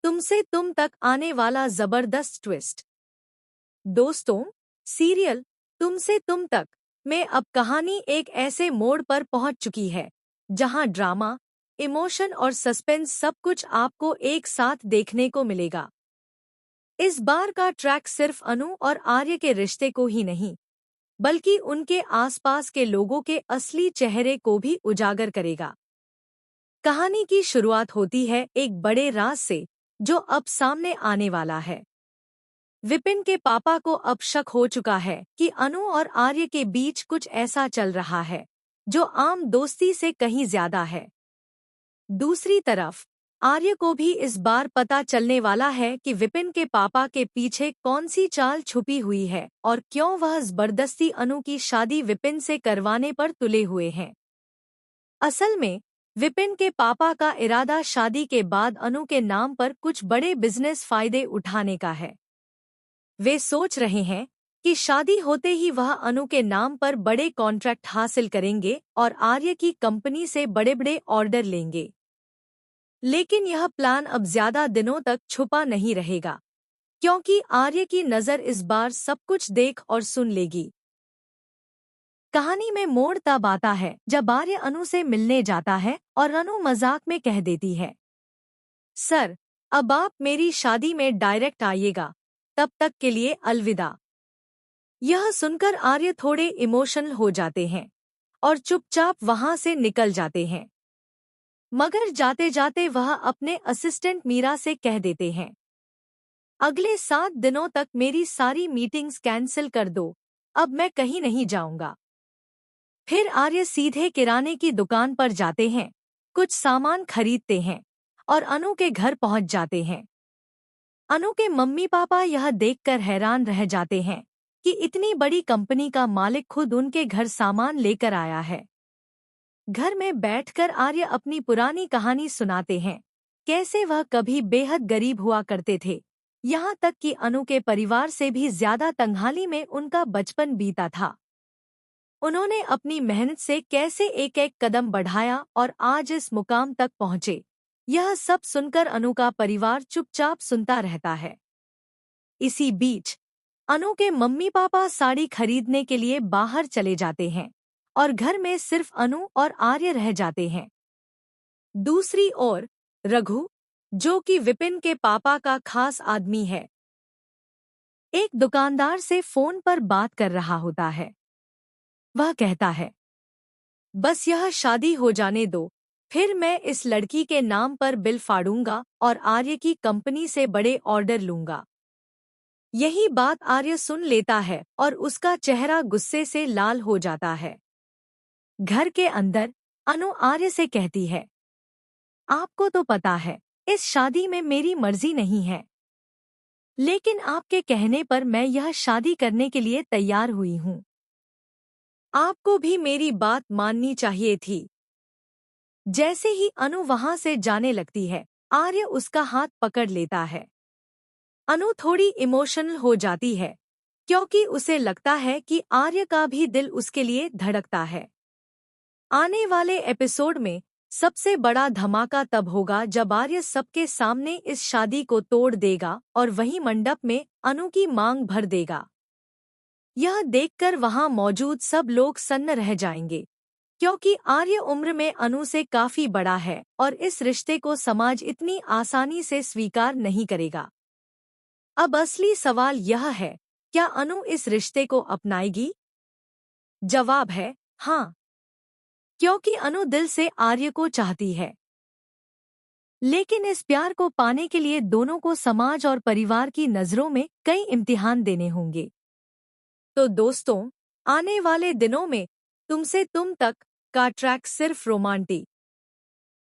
तुमसे तुम तक आने वाला जबरदस्त ट्विस्ट। दोस्तों, सीरियल तुमसे तुम तक में अब कहानी एक ऐसे मोड़ पर पहुंच चुकी है जहां ड्रामा, इमोशन और सस्पेंस सब कुछ आपको एक साथ देखने को मिलेगा। इस बार का ट्रैक सिर्फ अनु और आर्य के रिश्ते को ही नहीं, बल्कि उनके आसपास के लोगों के असली चेहरे को भी उजागर करेगा। कहानी की शुरुआत होती है एक बड़े राज से जो अब सामने आने वाला है। विपिन के पापा को अब शक हो चुका है कि अनु और आर्य के बीच कुछ ऐसा चल रहा है जो आम दोस्ती से कहीं ज्यादा है। दूसरी तरफ आर्य को भी इस बार पता चलने वाला है कि विपिन के पापा के पीछे कौन सी चाल छुपी हुई है और क्यों वह जबरदस्ती अनु की शादी विपिन से करवाने पर तुले हुए हैं। असल में विपिन के पापा का इरादा शादी के बाद अनु के नाम पर कुछ बड़े बिजनेस फायदे उठाने का है। वे सोच रहे हैं कि शादी होते ही वह अनु के नाम पर बड़े कॉन्ट्रैक्ट हासिल करेंगे और आर्य की कंपनी से बड़े बड़े ऑर्डर लेंगे। लेकिन यह प्लान अब ज्यादा दिनों तक छुपा नहीं रहेगा, क्योंकि आर्य की नज़र इस बार सब कुछ देख और सुन लेगी। कहानी में मोड़ तब आता है जब आर्य अनु से मिलने जाता है और अनु मजाक में कह देती है, सर, अब आप मेरी शादी में डायरेक्ट आइएगा, तब तक के लिए अलविदा। यह सुनकर आर्य थोड़े इमोशनल हो जाते हैं और चुपचाप वहां से निकल जाते हैं। मगर जाते जाते वह अपने असिस्टेंट मीरा से कह देते हैं, अगले 7 दिनों तक मेरी सारी मीटिंग्स कैंसिल कर दो, अब मैं कहीं नहीं जाऊंगा। फिर आर्य सीधे किराने की दुकान पर जाते हैं, कुछ सामान खरीदते हैं और अनु के घर पहुंच जाते हैं। अनु के मम्मी पापा यह देखकर हैरान रह जाते हैं कि इतनी बड़ी कंपनी का मालिक खुद उनके घर सामान लेकर आया है। घर में बैठकर आर्य अपनी पुरानी कहानी सुनाते हैं, कैसे वह कभी बेहद गरीब हुआ करते थे, यहाँ तक कि अनु के परिवार से भी ज्यादा तंगहाली में उनका बचपन बीता था। उन्होंने अपनी मेहनत से कैसे एक एक कदम बढ़ाया और आज इस मुकाम तक पहुँचे। यह सब सुनकर अनु का परिवार चुपचाप सुनता रहता है। इसी बीच अनु के मम्मी पापा साड़ी खरीदने के लिए बाहर चले जाते हैं और घर में सिर्फ अनु और आर्य रह जाते हैं। दूसरी ओर रघु, जो कि विपिन के पापा का खास आदमी है, एक दुकानदार से फोन पर बात कर रहा होता है। वह कहता है, बस यह शादी हो जाने दो, फिर मैं इस लड़की के नाम पर बिल फाड़ूंगा और आर्य की कंपनी से बड़े ऑर्डर लूंगा। यही बात आर्य सुन लेता है और उसका चेहरा गुस्से से लाल हो जाता है। घर के अंदर अनु आर्य से कहती है, आपको तो पता है इस शादी में मेरी मर्जी नहीं है, लेकिन आपके कहने पर मैं यह शादी करने के लिए तैयार हुई हूँ। आपको भी मेरी बात माननी चाहिए थी। जैसे ही अनु वहां से जाने लगती है, आर्य उसका हाथ पकड़ लेता है। अनु थोड़ी इमोशनल हो जाती है, क्योंकि उसे लगता है कि आर्य का भी दिल उसके लिए धड़कता है। आने वाले एपिसोड में सबसे बड़ा धमाका तब होगा जब आर्य सबके सामने इस शादी को तोड़ देगा और वही मंडप में अनु की मांग भर देगा। यह देखकर वहां मौजूद सब लोग सन्न रह जाएंगे, क्योंकि आर्य उम्र में अनु से काफी बड़ा है और इस रिश्ते को समाज इतनी आसानी से स्वीकार नहीं करेगा। अब असली सवाल यह है, क्या अनु इस रिश्ते को अपनाएगी? जवाब है हाँ, क्योंकि अनु दिल से आर्य को चाहती है। लेकिन इस प्यार को पाने के लिए दोनों को समाज और परिवार की नजरों में कई इम्तिहान देने होंगे। तो दोस्तों, आने वाले दिनों में तुमसे तुम तक का ट्रैक सिर्फ रोमांटिक